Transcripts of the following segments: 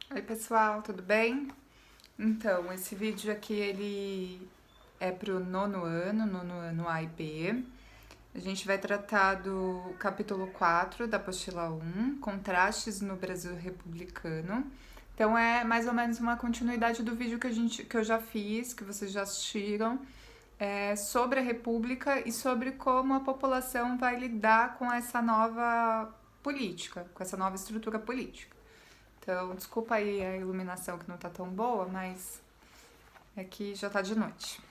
Oi pessoal, tudo bem? Então, esse vídeo aqui ele é pro nono ano A e B. A gente vai tratar do capítulo 4 da apostila 1, Contrastes no Brasil Republicano. Então é mais ou menos uma continuidade do vídeo que eu já fiz, que vocês já assistiram, sobre a República e sobre como a população vai lidar com essa nova política, com essa nova estrutura política. Então, desculpa aí a iluminação que não tá tão boa, mas é que já tá de noite.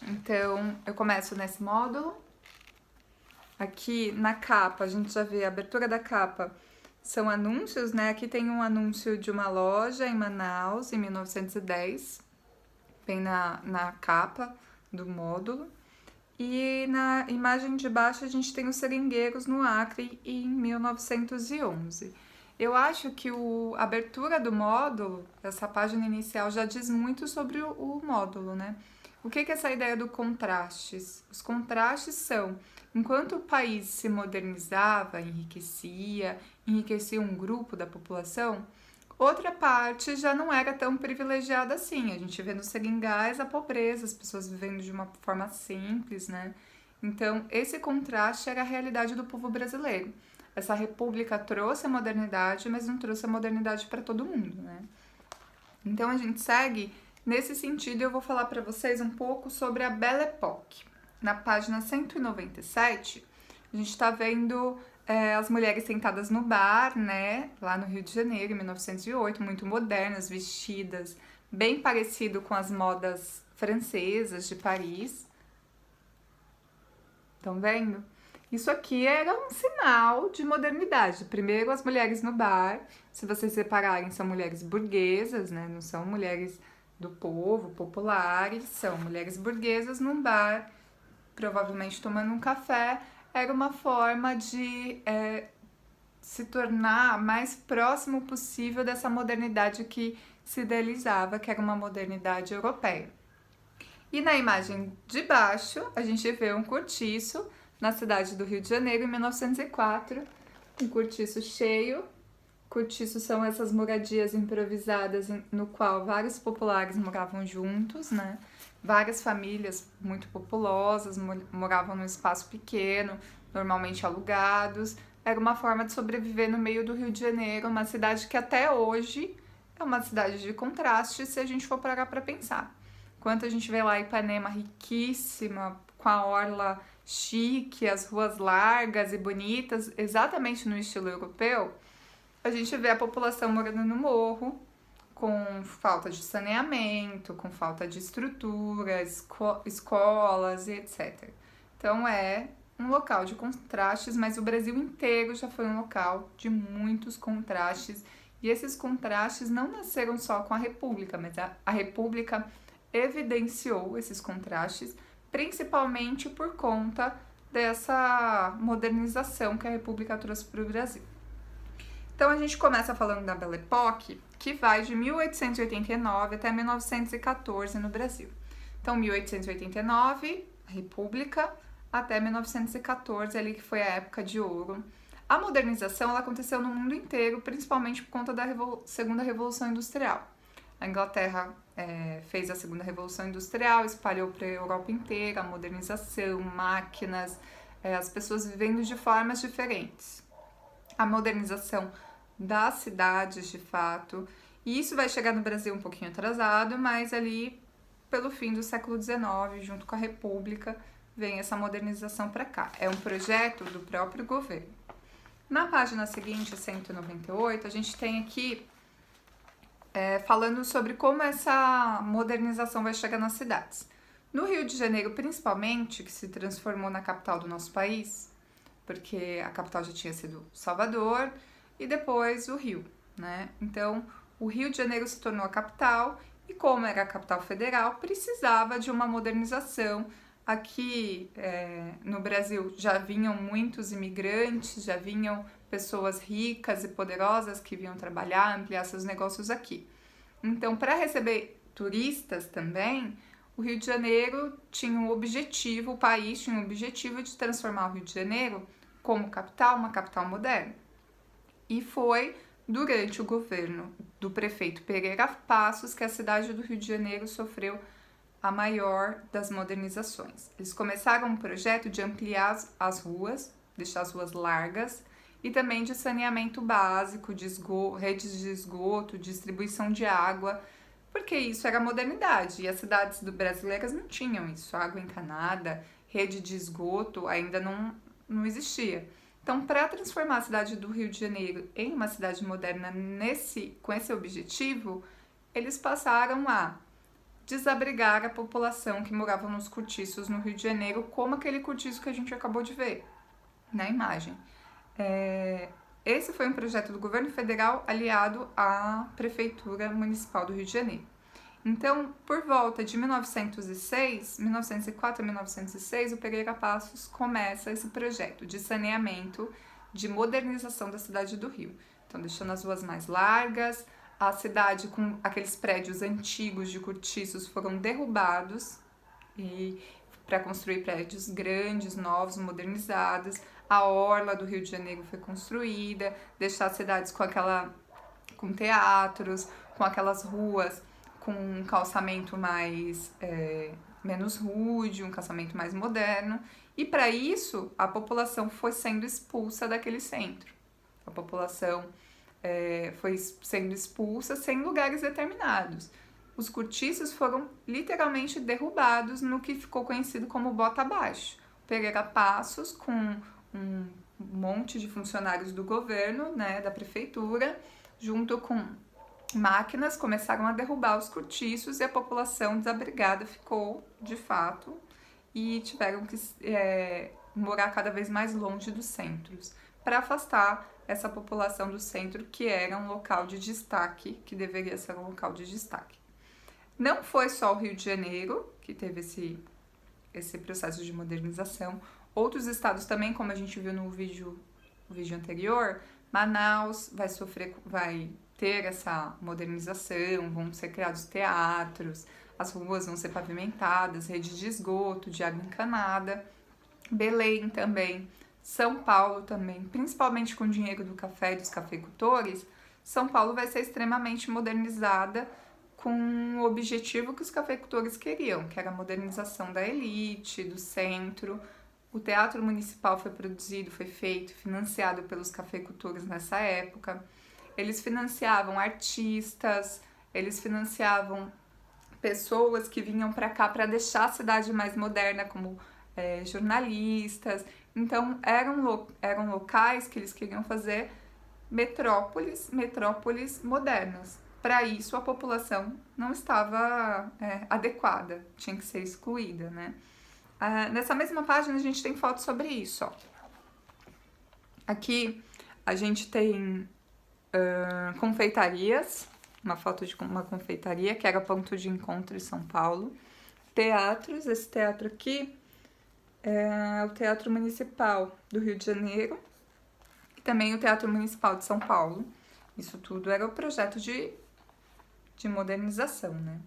Então, eu começo nesse módulo. Aqui na capa, a gente já vê a abertura da capa, são anúncios, né? Aqui tem um anúncio de uma loja em Manaus, em 1910, bem na capa do módulo. E na imagem de baixo a gente tem os seringueiros no Acre em 1911. Eu acho que a abertura do módulo, essa página inicial, já diz muito sobre o módulo, né? O que é essa ideia do contrastes? Os contrastes são, enquanto o país se modernizava, enriquecia um grupo da população, outra parte já não era tão privilegiada assim. A gente vê nos seringais a pobreza, as pessoas vivendo de uma forma simples, né? Então, esse contraste era a realidade do povo brasileiro. Essa república trouxe a modernidade, mas não trouxe a modernidade para todo mundo, né? Então, a gente segue nesse sentido e eu vou falar para vocês um pouco sobre a Belle Époque. Na página 197, a gente está vendo as mulheres sentadas no bar, né, lá no Rio de Janeiro, em 1908, muito modernas, vestidas, bem parecido com as modas francesas de Paris. Estão vendo? Isso aqui era um sinal de modernidade. Primeiro, as mulheres no bar, se vocês repararem, são mulheres burguesas, né, não são mulheres do povo, populares, são mulheres burguesas num bar, provavelmente tomando um café. Era uma forma de se tornar mais próximo possível dessa modernidade que se idealizava, que era uma modernidade europeia. E na imagem de baixo, a gente vê um cortiço na cidade do Rio de Janeiro, em 1904, um cortiço cheio. Cortiços são essas moradias improvisadas no qual vários populares moravam juntos, né? Várias famílias muito populosas moravam num espaço pequeno, normalmente alugados. Era uma forma de sobreviver no meio do Rio de Janeiro, uma cidade que até hoje é uma cidade de contraste, se a gente for parar para pensar. Enquanto a gente vê lá Ipanema riquíssima, com a orla chique, as ruas largas e bonitas, exatamente no estilo europeu, a gente vê a população morando no morro, com falta de saneamento, com falta de estrutura, escolas e etc. Então é um local de contrastes, mas o Brasil inteiro já foi um local de muitos contrastes. E esses contrastes não nasceram só com a República, mas a República evidenciou esses contrastes, principalmente por conta dessa modernização que a República trouxe para o Brasil. Então a gente começa falando da Belle Époque, que vai de 1889 até 1914 no Brasil. Então 1889, a República, até 1914, ali que foi a época de ouro. A modernização ela aconteceu no mundo inteiro, principalmente por conta da segunda Revolução Industrial. A Inglaterra fez a segunda Revolução Industrial, espalhou para a Europa inteira a modernização, máquinas, as pessoas vivendo de formas diferentes. A modernização das cidades, de fato, e isso vai chegar no Brasil um pouquinho atrasado, mas ali pelo fim do século XIX, junto com a República, vem essa modernização para cá. É um projeto do próprio governo. Na página seguinte, 198, a gente tem aqui falando sobre como essa modernização vai chegar nas cidades. No Rio de Janeiro, principalmente, que se transformou na capital do nosso país, porque a capital já tinha sido Salvador e depois o Rio, né? Então, o Rio de Janeiro se tornou a capital e, como era a capital federal, precisava de uma modernização. Aqui no Brasil já vinham muitos imigrantes, já vinham pessoas ricas e poderosas que vinham trabalhar, ampliar seus negócios aqui. Então, para receber turistas também, o Rio de Janeiro tinha um objetivo, o país tinha um objetivo de transformar o Rio de Janeiro como capital, uma capital moderna. E foi durante o governo do prefeito Pereira Passos que a cidade do Rio de Janeiro sofreu a maior das modernizações. Eles começaram um projeto de ampliar as ruas, deixar as ruas largas, e também de saneamento básico, de redes de esgoto, distribuição de água, porque isso era modernidade e as cidades brasileiras não tinham isso, água encanada, rede de esgoto ainda não existia. Então, para transformar a cidade do Rio de Janeiro em uma cidade moderna com esse objetivo, eles passaram a desabrigar a população que morava nos cortiços no Rio de Janeiro, como aquele cortiço que a gente acabou de ver na imagem. Esse foi um projeto do governo federal aliado à Prefeitura Municipal do Rio de Janeiro. Então, por volta de 1904 a 1906, o Pereira Passos começa esse projeto de saneamento, de modernização da cidade do Rio. Então, deixando as ruas mais largas, a cidade com aqueles prédios antigos de cortiços foram derrubados e para construir prédios grandes, novos, modernizados. A orla do Rio de Janeiro foi construída, deixar as cidades com teatros, com aquelas ruas com um calçamento menos rude, um calçamento mais moderno. E para isso, a população foi sendo expulsa daquele centro. A população foi sendo expulsa sem lugares determinados. Os cortiços foram literalmente derrubados no que ficou conhecido como Bota Abaixo. Pereira Passos, com um monte de funcionários do governo, né, da prefeitura, junto com máquinas, começaram a derrubar os cortiços e a população desabrigada ficou, de fato, e tiveram que morar cada vez mais longe dos centros, para afastar essa população do centro, que era um local de destaque, que deveria ser um local de destaque. Não foi só o Rio de Janeiro que teve esse processo de modernização. Outros estados também, como a gente viu no vídeo anterior, Manaus vai ter essa modernização, vão ser criados teatros, as ruas vão ser pavimentadas, rede de esgoto, de água encanada. Belém também, São Paulo também, principalmente com o dinheiro do café e dos cafeicultores, São Paulo vai ser extremamente modernizada com o objetivo que os cafeicultores queriam, que era a modernização da elite, do centro. O Teatro Municipal foi produzido, foi feito, financiado pelos cafeicultores nessa época. Eles financiavam artistas, eles financiavam pessoas que vinham para cá para deixar a cidade mais moderna, como jornalistas. Então, eram locais que eles queriam fazer metrópoles modernas. Para isso, a população não estava adequada, tinha que ser excluída, né? Nessa mesma página, a gente tem fotos sobre isso, ó. Aqui, a gente tem confeitarias, uma foto de uma confeitaria, que era ponto de encontro em São Paulo. Teatros, esse teatro aqui é o Teatro Municipal do Rio de Janeiro e também o Teatro Municipal de São Paulo. Isso tudo era o projeto de modernização, né?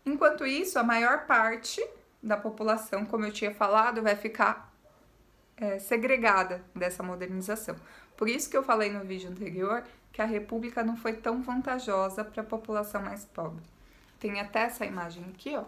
Enquanto isso, a maior parte da população, como eu tinha falado, vai ficar segregada dessa modernização. Por isso que eu falei no vídeo anterior que a República não foi tão vantajosa para a população mais pobre. Tem até essa imagem aqui, ó,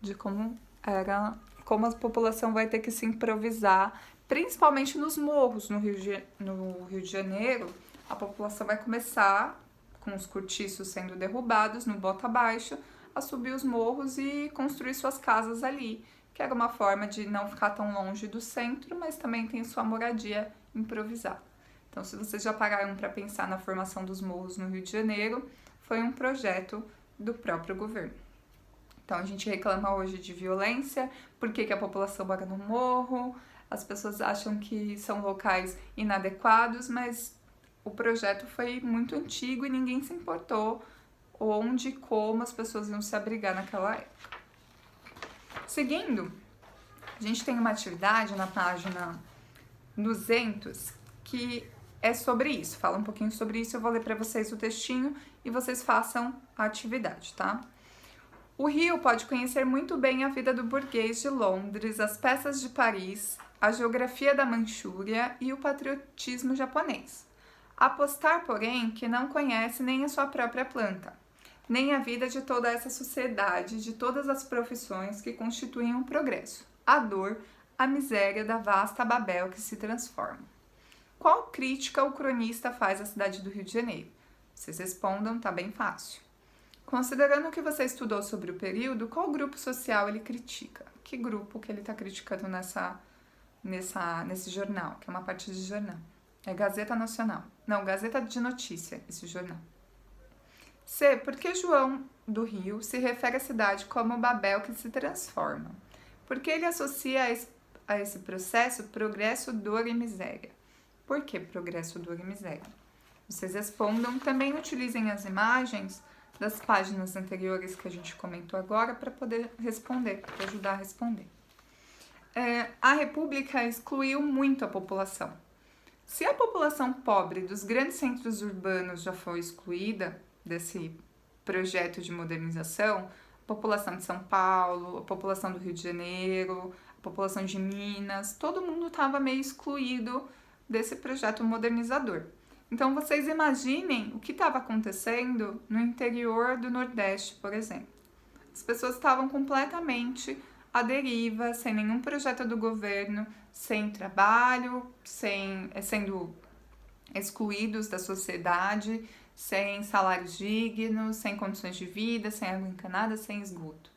de como a população vai ter que se improvisar, principalmente nos morros no Rio de Janeiro. A população vai começar, com os cortiços sendo derrubados no Bota Abaixo, a subir os morros e construir suas casas ali, que era uma forma de não ficar tão longe do centro, mas também tem sua moradia improvisada. Então, se vocês já pararam para pensar na formação dos morros no Rio de Janeiro, foi um projeto do próprio governo. Então, a gente reclama hoje de violência, por que a população mora no morro, as pessoas acham que são locais inadequados, mas o projeto foi muito antigo e ninguém se importou onde e como as pessoas iam se abrigar naquela época. Seguindo, a gente tem uma atividade na página 200 que é sobre isso, fala um pouquinho sobre isso, eu vou ler para vocês o textinho e vocês façam a atividade, tá? O Rio pode conhecer muito bem a vida do burguês de Londres, as peças de Paris, a geografia da Manchúria e o patriotismo japonês. Apostar, porém, que não conhece nem a sua própria planta, nem a vida de toda essa sociedade, de todas as profissões que constituem o progresso, a dor, a miséria da vasta Babel que se transforma. Qual crítica o cronista faz à cidade do Rio de Janeiro? Vocês respondam, tá bem fácil. Considerando o que você estudou sobre o período, qual grupo social ele critica? Que grupo que ele está criticando nesse jornal, que é uma parte de jornal? É Gazeta Nacional. Não, Gazeta de Notícia, esse jornal. C. Por que João do Rio se refere à cidade como Babel que se transforma? Porque ele associa a esse processo progresso, dor e miséria. Por que progresso, dor e miséria? Vocês respondam, também utilizem as imagens das páginas anteriores que a gente comentou agora para poder responder, para ajudar a responder. A República excluiu muito a população. Se a população pobre dos grandes centros urbanos já foi excluída desse projeto de modernização, a população de São Paulo, a população do Rio de Janeiro, a população de Minas, todo mundo estava meio excluído desse projeto modernizador. Então, vocês imaginem o que estava acontecendo no interior do Nordeste, por exemplo. As pessoas estavam completamente à deriva, sem nenhum projeto do governo, sem trabalho, sendo excluídos da sociedade, sem salários dignos, sem condições de vida, sem água encanada, sem esgoto.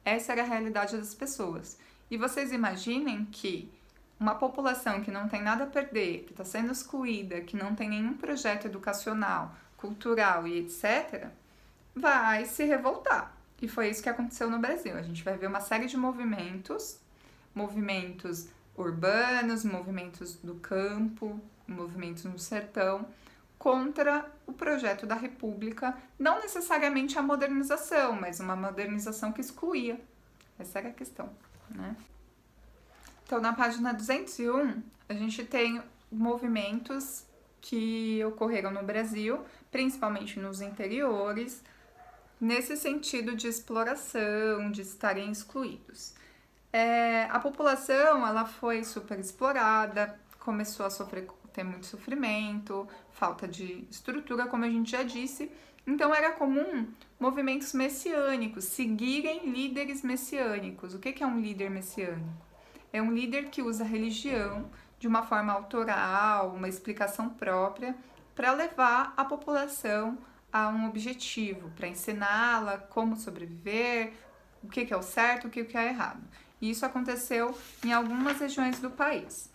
Essa era a realidade das pessoas. E vocês imaginem que uma população que não tem nada a perder, que está sendo excluída, que não tem nenhum projeto educacional, cultural e etc., vai se revoltar. E foi isso que aconteceu no Brasil. A gente vai ver uma série de movimentos urbanos, movimentos do campo, movimentos no sertão, contra o projeto da República, não necessariamente a modernização, mas uma modernização que excluía. Essa era a questão, né? Então, na página 201, a gente tem movimentos que ocorreram no Brasil, principalmente nos interiores, nesse sentido de exploração, de estarem excluídos. A população ela foi super explorada, começou a ter muito sofrimento, falta de estrutura, como a gente já disse. Então, era comum movimentos messiânicos, seguirem líderes messiânicos. O que é um líder messiânico? É um líder que usa a religião de uma forma autoral, uma explicação própria, para levar a população a um objetivo, para ensiná-la como sobreviver, o que é o certo, o que é errado. E isso aconteceu em algumas regiões do país.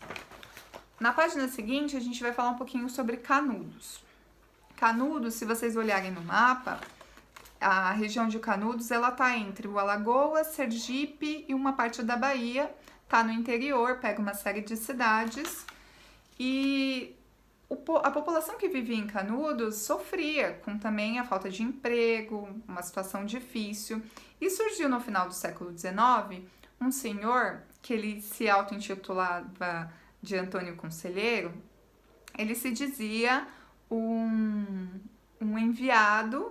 Na página seguinte, a gente vai falar um pouquinho sobre Canudos. Canudos, se vocês olharem no mapa, a região de Canudos, ela está entre o Alagoas, Sergipe e uma parte da Bahia, está no interior, pega uma série de cidades, e a população que vivia em Canudos sofria com também a falta de emprego, uma situação difícil, e surgiu no final do século XIX um senhor que ele se auto-intitulava de Antônio Conselheiro. Ele se dizia um enviado,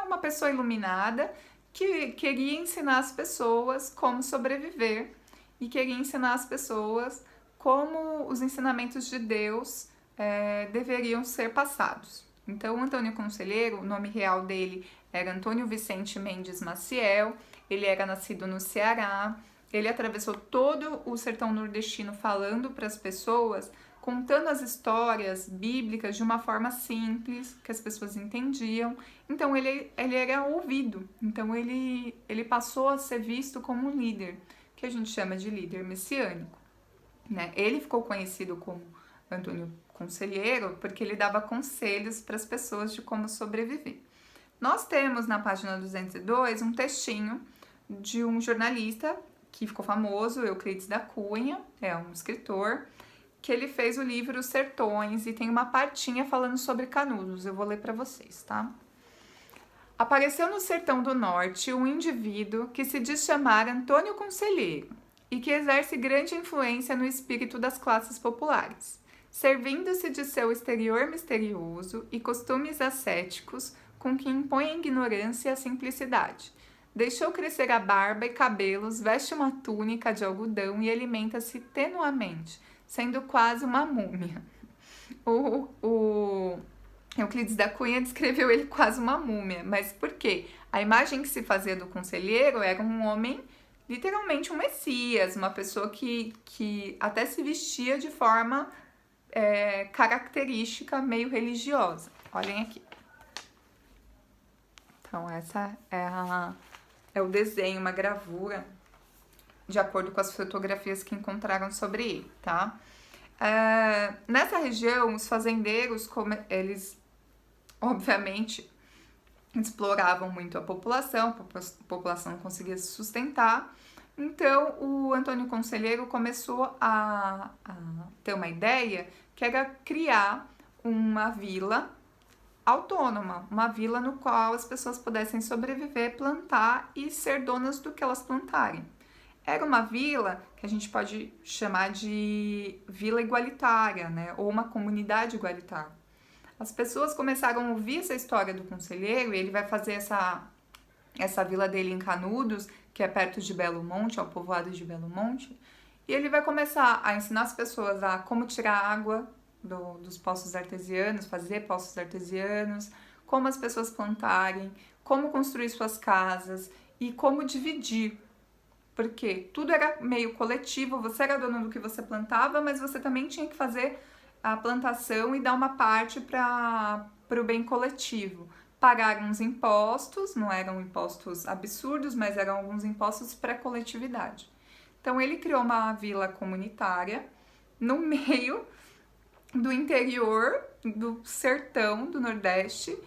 uma pessoa iluminada que queria ensinar as pessoas como sobreviver e queria ensinar as pessoas como os ensinamentos de Deus deveriam ser passados. Então, Antônio Conselheiro, o nome real dele era Antônio Vicente Mendes Maciel, ele era nascido no Ceará, ele atravessou todo o sertão nordestino falando para as pessoas, contando as histórias bíblicas de uma forma simples, que as pessoas entendiam. Então, ele era ouvido. Então, ele passou a ser visto como um líder, que a gente chama de líder messiânico, né? Ele ficou conhecido como Antônio Conselheiro porque ele dava conselhos para as pessoas de como sobreviver. Nós temos na página 202 um textinho de um jornalista que ficou famoso, Euclides da Cunha, é um escritor, que ele fez o livro Os Sertões e tem uma partinha falando sobre Canudos. Eu vou ler para vocês, tá? Apareceu no sertão do norte um indivíduo que se diz chamar Antônio Conselheiro e que exerce grande influência no espírito das classes populares, servindo-se de seu exterior misterioso e costumes ascéticos com que impõe a ignorância e a simplicidade. Deixou crescer a barba e cabelos, veste uma túnica de algodão e alimenta-se tenuamente, sendo quase uma múmia. O Euclides da Cunha descreveu ele quase uma múmia. Mas por quê? A imagem que se fazia do conselheiro era um homem, literalmente um messias, uma pessoa que até se vestia de forma característica, meio religiosa. Olhem aqui. Então, essa é o desenho, uma gravura, de acordo com as fotografias que encontraram sobre ele, tá? Nessa região, os fazendeiros, eles, obviamente, exploravam muito a população não conseguia se sustentar. Então, o Antônio Conselheiro começou a ter uma ideia que era criar uma vila autônoma, uma vila no qual as pessoas pudessem sobreviver, plantar e ser donas do que elas plantarem. Era uma vila que a gente pode chamar de vila igualitária, né? Ou uma comunidade igualitária. As pessoas começaram a ouvir essa história do conselheiro e ele vai fazer essa vila dele em Canudos, que é perto de Belo Monte, é o povoado de Belo Monte, e ele vai começar a ensinar as pessoas a como tirar água dos poços artesianos, fazer poços artesianos, como as pessoas plantarem, como construir suas casas e como dividir. Porque tudo era meio coletivo, você era dono do que você plantava, mas você também tinha que fazer a plantação e dar uma parte para o bem coletivo. Pagar uns impostos, não eram impostos absurdos, mas eram alguns impostos para a coletividade. Então ele criou uma vila comunitária no meio do interior, do sertão do Nordeste,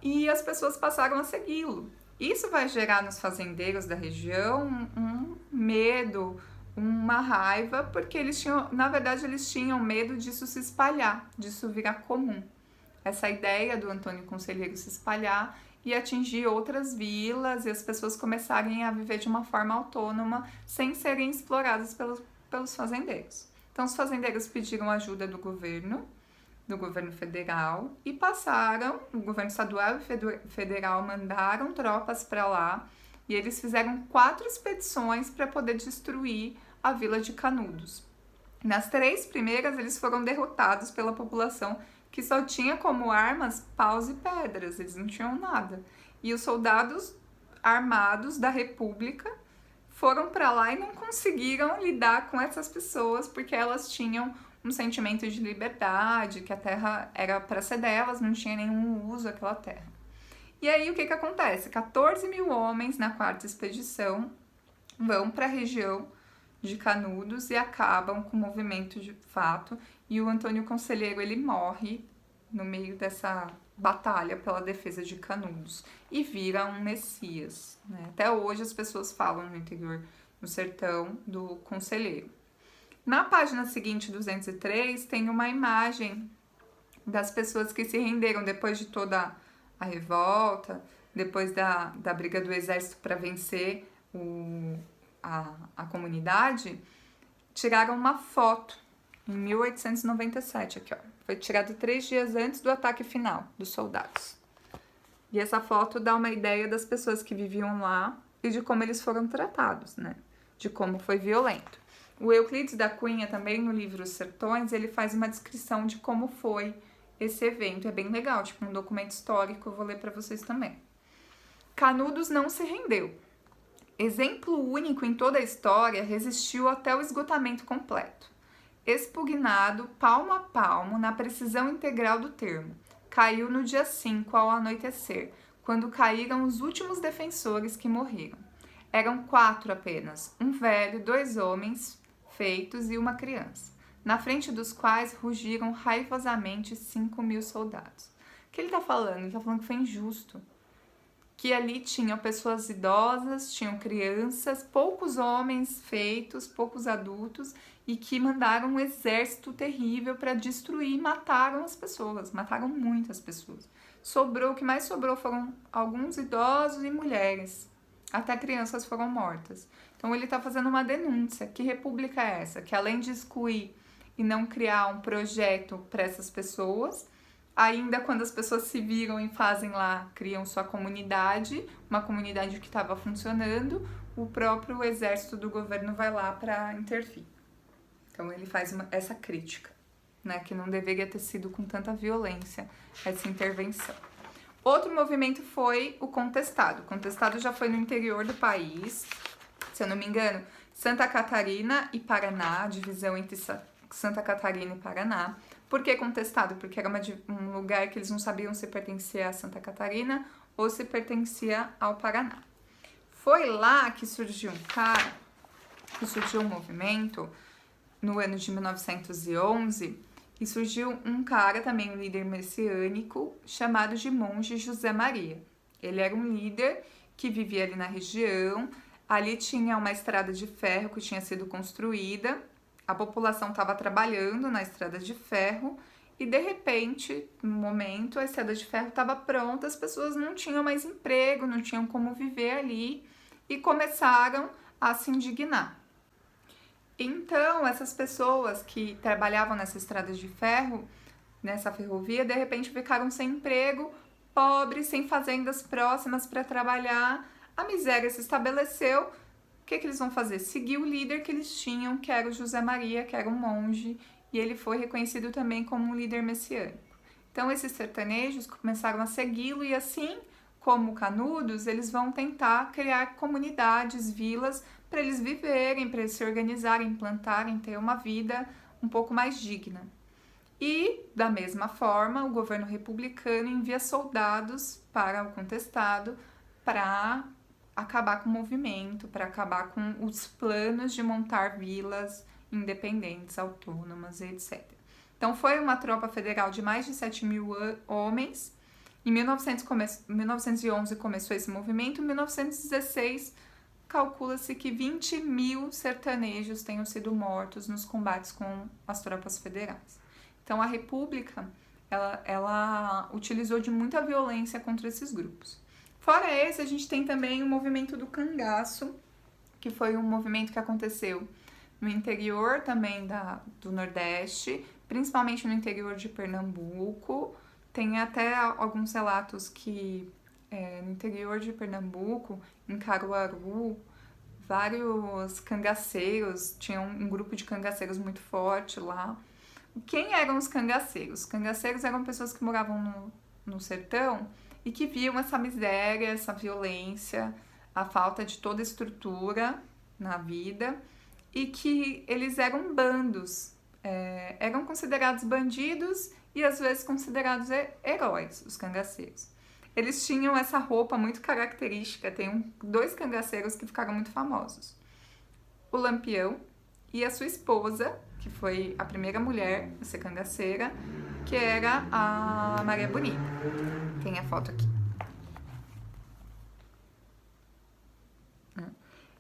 e as pessoas passaram a segui-lo. Isso vai gerar nos fazendeiros da região um medo, uma raiva, porque eles tinham, na verdade, eles tinham medo disso se espalhar, disso virar comum. Essa ideia do Antônio Conselheiro se espalhar e atingir outras vilas e as pessoas começarem a viver de uma forma autônoma sem serem exploradas pelos fazendeiros. Então, os fazendeiros pediram ajuda do governo federal, e o governo estadual e federal mandaram tropas para lá, e eles fizeram 4 expedições para poder destruir a vila de Canudos. Nas 3 primeiras, eles foram derrotados pela população, que só tinha como armas paus e pedras, eles não tinham nada. E os soldados armados da República foram para lá e não conseguiram lidar com essas pessoas, porque elas tinham um sentimento de liberdade, que a terra era para ser delas, não tinha nenhum uso aquela terra. E aí o que acontece? 14 mil homens na 4ª expedição vão para a região de Canudos e acabam com o movimento de fato, e o Antônio Conselheiro ele morre no meio dessa batalha pela defesa de Canudos e vira um messias, né? Até hoje as pessoas falam no interior, no sertão, do Conselheiro. Na página seguinte, 203, tem uma imagem das pessoas que se renderam depois de toda a revolta, depois da briga do exército para vencer a comunidade, tiraram uma foto em 1897, aqui ó. Foi tirada 3 dias antes do ataque final dos soldados. E essa foto dá uma ideia das pessoas que viviam lá e de como eles foram tratados, né? De como foi violento. O Euclides da Cunha também, no livro Os Sertões, ele faz uma descrição de como foi esse evento. É bem legal, tipo um documento histórico, eu vou ler para vocês também. Canudos não se rendeu. Exemplo único em toda a história, resistiu até o esgotamento completo. Expugnado palmo a palmo, na precisão integral do termo. Caiu no dia 5, ao anoitecer, quando caíram os últimos defensores que morreram. Eram 4 apenas, um velho, 2 homens feitos e uma criança, na frente dos quais rugiram raivosamente 5.000 soldados. O que ele está falando? Ele está falando que foi injusto. Que ali tinham pessoas idosas, tinham crianças, poucos homens feitos, poucos adultos, e que mandaram um exército terrível para destruir e mataram as pessoas, mataram muitas pessoas. O que mais sobrou foram alguns idosos e mulheres, até crianças foram mortas. Então ele está fazendo uma denúncia. Que república é essa? Que além de excluir e não criar um projeto para essas pessoas, ainda quando as pessoas se viram e fazem lá, criam sua comunidade, uma comunidade que estava funcionando, o próprio exército do governo vai lá para intervir. Então ele faz essa crítica. né, que não deveria ter sido com tanta violência essa intervenção. Outro movimento foi o contestado. O contestado já foi no interior do país, se eu não me engano, Santa Catarina e Paraná, divisão entre Santa Catarina e Paraná. Por que contestado? Porque era um lugar que eles não sabiam se pertencia a Santa Catarina ou se pertencia ao Paraná. Foi lá que surgiu um movimento no ano de 1911, e surgiu um cara também, um líder messiânico, chamado de Monge José Maria. Ele era um líder que vivia ali na região, ali tinha uma estrada de ferro que tinha sido construída, a população estava trabalhando na estrada de ferro, e de repente, no momento, a estrada de ferro estava pronta, as pessoas não tinham mais emprego, não tinham como viver ali, e começaram a se indignar. Então, essas pessoas que trabalhavam nessa estrada de ferro, nessa ferrovia, de repente ficaram sem emprego, pobres, sem fazendas próximas para trabalhar, a miséria se estabeleceu. O que eles vão fazer? Seguir o líder que eles tinham, que era o José Maria, que era um monge, e ele foi reconhecido também como um líder messiânico. Então, esses sertanejos começaram a segui-lo, e assim como Canudos, eles vão tentar criar comunidades, vilas, para eles viverem, para eles se organizarem, plantarem, ter uma vida um pouco mais digna. E, da mesma forma, o governo republicano envia soldados para o contestado para acabar com o movimento, para acabar com os planos de montar vilas independentes, autônomas, etc. Então, foi uma tropa federal de mais de 7.000 homens. Em 1911 começou esse movimento, em 1916 calcula-se que 20.000 sertanejos tenham sido mortos nos combates com as tropas federais. Então a República, ela utilizou de muita violência contra esses grupos. Fora esse, a gente tem também o movimento do cangaço, que foi um movimento que aconteceu no interior também do Nordeste, principalmente no interior de Pernambuco. Tem até alguns relatos que no interior de Pernambuco, em Caruaru, vários cangaceiros, tinha um grupo de cangaceiros muito forte lá. Quem eram os cangaceiros? Os cangaceiros eram pessoas que moravam no sertão e que viam essa miséria, essa violência, a falta de toda estrutura na vida, e que eles eram bandos, eram considerados bandidos e às vezes considerados heróis, os cangaceiros. Eles tinham essa roupa muito característica, tem dois cangaceiros que ficaram muito famosos. O Lampião e a sua esposa, que foi a primeira mulher a ser cangaceira, que era a Maria Bonita. Tem a foto aqui.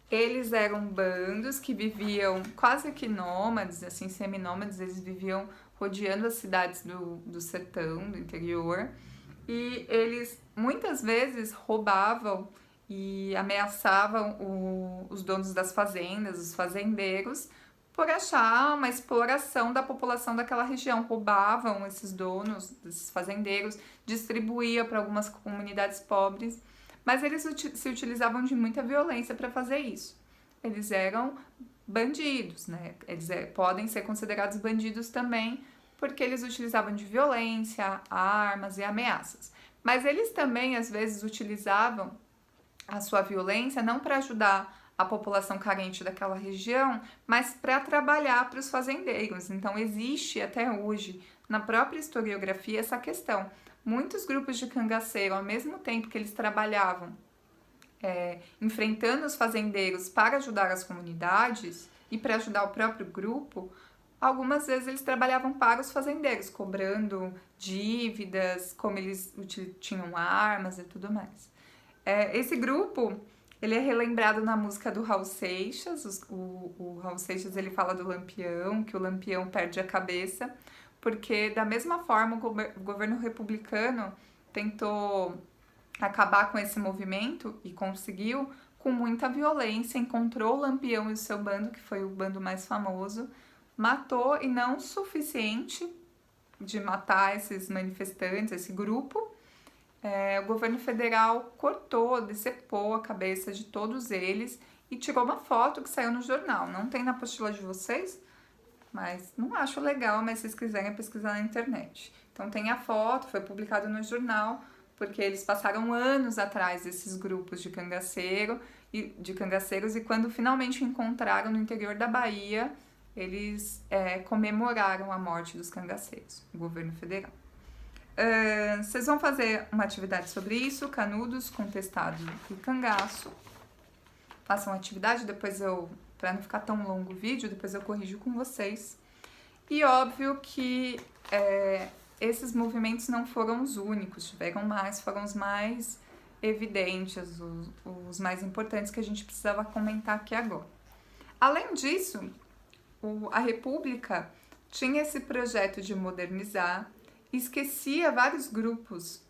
Eles eram bandos que viviam quase que nômades, assim, seminômades, eles viviam rodeando as cidades do sertão, do interior, e eles muitas vezes roubavam e ameaçavam os donos das fazendas, os fazendeiros, por achar uma exploração da população daquela região. Roubavam esses donos, esses fazendeiros, distribuía para algumas comunidades pobres, mas eles se utilizavam de muita violência para fazer isso. Eles eram bandidos, né? Eles podem ser considerados bandidos também, porque eles utilizavam de violência, armas e ameaças. Mas eles também, às vezes, utilizavam a sua violência não para ajudar a população carente daquela região, mas para trabalhar para os fazendeiros. Então, existe até hoje, na própria historiografia, essa questão. Muitos grupos de cangaceiro, ao mesmo tempo que eles trabalhavam enfrentando os fazendeiros para ajudar as comunidades e para ajudar o próprio grupo, algumas vezes eles trabalhavam para os fazendeiros, cobrando dívidas, como eles tinham armas e tudo mais. Esse grupo, ele é relembrado na música do Raul Seixas. O Raul Seixas, ele fala do Lampião, que o Lampião perde a cabeça, porque da mesma forma o governo republicano tentou acabar com esse movimento e conseguiu com muita violência, encontrou o Lampião e o seu bando, que foi o bando mais famoso, matou, e não o suficiente de matar esses manifestantes, esse grupo, o governo federal cortou, decepou a cabeça de todos eles e tirou uma foto que saiu no jornal. Não tem na apostila de vocês, mas não acho legal, mas se vocês quiserem pesquisar na internet. Então tem a foto, foi publicado no jornal, porque eles passaram anos atrás desses grupos de cangaceiros e quando finalmente encontraram no interior da Bahia, eles comemoraram a morte dos cangaceiros, o governo federal. Vocês vão fazer uma atividade sobre isso, canudos, contestado e cangaço. Façam a atividade, depois para não ficar tão longo o vídeo, depois eu corrijo com vocês. E óbvio que esses movimentos não foram os únicos, tiveram mais, foram os mais evidentes, os mais importantes que a gente precisava comentar aqui agora. Além disso, a República tinha esse projeto de modernizar, esquecia vários grupos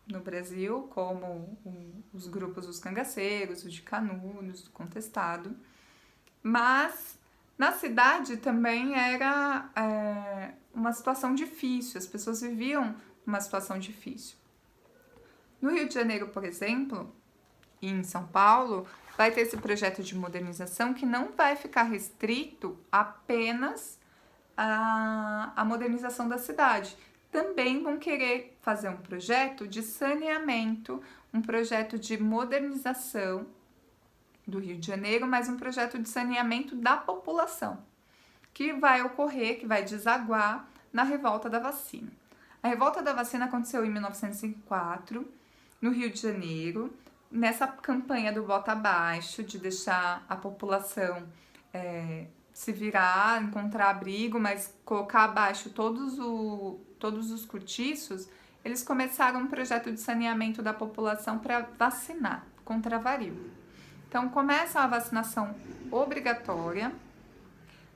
no Brasil, como os grupos dos cangaceiros, os de Canudos, do contestado, mas na cidade também era uma situação difícil, as pessoas viviam uma situação difícil. No Rio de Janeiro, por exemplo, e em São Paulo, vai ter esse projeto de modernização que não vai ficar restrito apenas à modernização da cidade. Também vão querer fazer um projeto de saneamento, um projeto de modernização do Rio de Janeiro, mas um projeto de saneamento da população, que vai ocorrer, que vai desaguar na Revolta da Vacina. A Revolta da Vacina aconteceu em 1904, no Rio de Janeiro, nessa campanha do voto abaixo, de deixar a população se virar, encontrar abrigo, mas colocar abaixo todos os cortiços, eles começaram um projeto de saneamento da população para vacinar contra a varíola. Então, começa a vacinação obrigatória,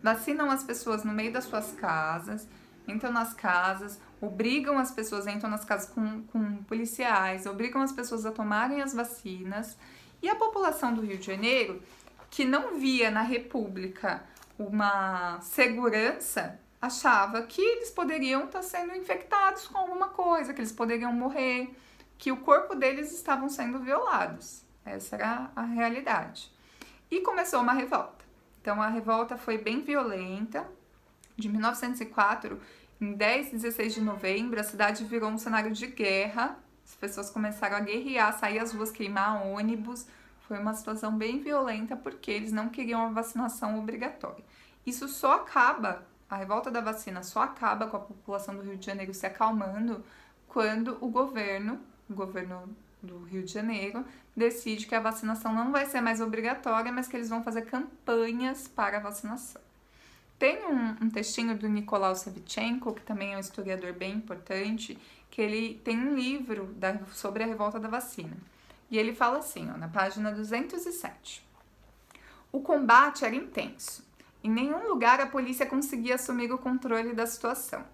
vacinam as pessoas no meio das suas casas, entram nas casas, obrigam as pessoas, entram nas casas com policiais, obrigam as pessoas a tomarem as vacinas. E a população do Rio de Janeiro, que não via na República uma segurança, achava que eles poderiam estar sendo infectados com alguma coisa, que eles poderiam morrer, que o corpo deles estavam sendo violados. Essa era a realidade. E começou uma revolta. Então a revolta foi bem violenta. De 1904, em 10 e 16 de novembro, a cidade virou um cenário de guerra. As pessoas começaram a guerrear, sair às ruas, queimar ônibus. Foi uma situação bem violenta porque eles não queriam a vacinação obrigatória. Isso só acaba, a revolta da vacina só acaba com a população do Rio de Janeiro se acalmando quando o governo do Rio de Janeiro decide que a vacinação não vai ser mais obrigatória, mas que eles vão fazer campanhas para a vacinação. Tem um textinho do Nicolau Savchenko, que também é um historiador bem importante, que ele tem um livro sobre a revolta da vacina. E ele fala assim, na página 207. O combate era intenso. Em nenhum lugar a polícia conseguia assumir o controle da situação.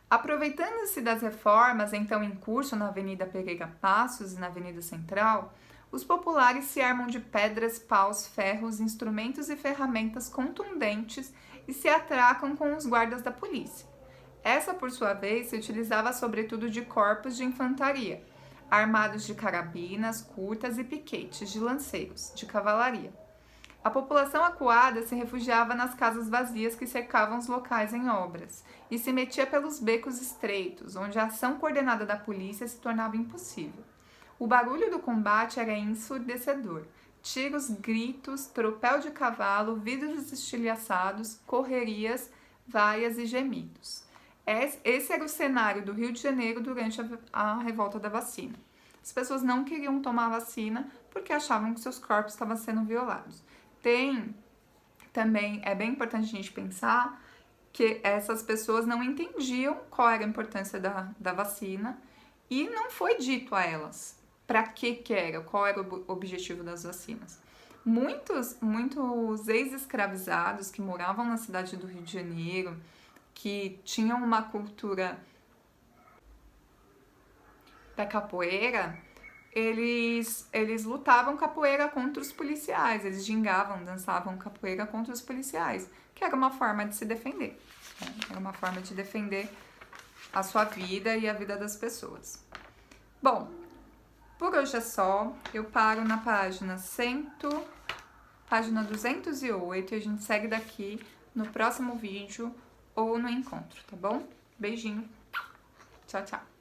Aproveitando-se das reformas então em curso na Avenida Pereira Passos e na Avenida Central, os populares se armam de pedras, paus, ferros, instrumentos e ferramentas contundentes e se atracam com os guardas da polícia. Essa, por sua vez, se utilizava sobretudo de corpos de infantaria, armados de carabinas curtas e piquetes de lanceiros, de cavalaria. A população acuada se refugiava nas casas vazias que cercavam os locais em obras e se metia pelos becos estreitos, onde a ação coordenada da polícia se tornava impossível. O barulho do combate era ensurdecedor. Tiros, gritos, tropel de cavalo, vidros estilhaçados, correrias, vaias e gemidos. Esse era o cenário do Rio de Janeiro durante a revolta da vacina. As pessoas não queriam tomar a vacina porque achavam que seus corpos estavam sendo violados. Também é bem importante a gente pensar que essas pessoas não entendiam qual era a importância da vacina e não foi dito a elas para que era, qual era o objetivo das vacinas. Muitos ex-escravizados que moravam na cidade do Rio de Janeiro, que tinham uma cultura da capoeira, eles lutavam capoeira contra os policiais, eles gingavam, dançavam capoeira contra os policiais, que era uma forma de se defender, né? Era uma forma de defender a sua vida e a vida das pessoas. Bom, por hoje é só, eu paro na página 208 e a gente segue daqui no próximo vídeo ou no encontro, tá bom? Beijinho. Tchau, tchau.